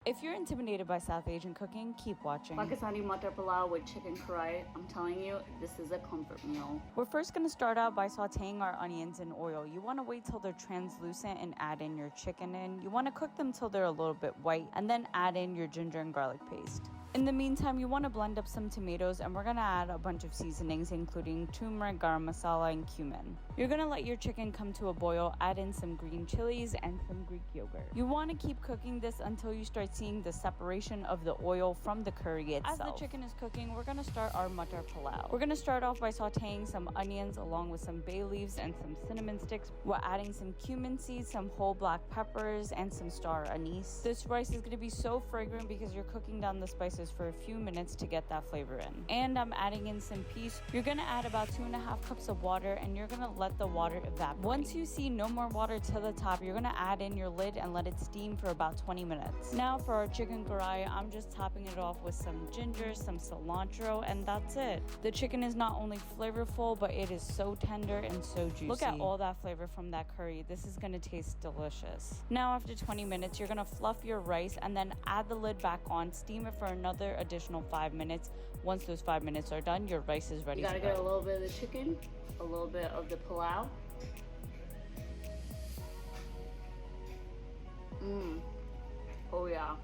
If you're intimidated by South Asian cooking, keep watching. Pakistani MATAR PULAO with chicken karahi. I'm telling you, this is a comfort meal. We're first going to start out by sauteing our onions in oil. You want to wait till they're translucent and add in your chicken in. You want to cook them till they're a little bit white and then add in your ginger and garlic paste. In the meantime, you want to blend up some tomatoes and we're going to add a bunch of seasonings including turmeric, garam masala, and cumin. You're going to let your chicken come to a boil, add in some green chilies and some Greek yogurt. You want to keep cooking this until you start seeing the separation of the oil from the curry itself. As the chicken is cooking, we're going to start our matar pulao. We're going to start off by sauteing some onions along with some bay leaves and some cinnamon sticks. We're adding some cumin seeds, some whole black peppers, and some star anise. This rice is going to be so fragrant because you're cooking down the spices for a few minutes to get that flavor in. And I'm adding in some peas. You're going to add about 2.5 cups of water and you're going to let the water evaporate. Once you see no more water to the top, you're going to add in your lid and let it steam for about 20 minutes. Now for our chicken karahi, I'm just topping it off with some ginger, some cilantro, and that's it. The chicken is not only flavorful, but it is so tender and so juicy. Look at all that flavor from that curry. This is going to taste delicious. Now after 20 minutes, you're going to fluff your rice and then add the lid back on, steam it for another additional 5 minutes. Once those 5 minutes are done, your rice is ready to go. You gotta get a little bit of the chicken, a little bit of the pulao. Oh yeah.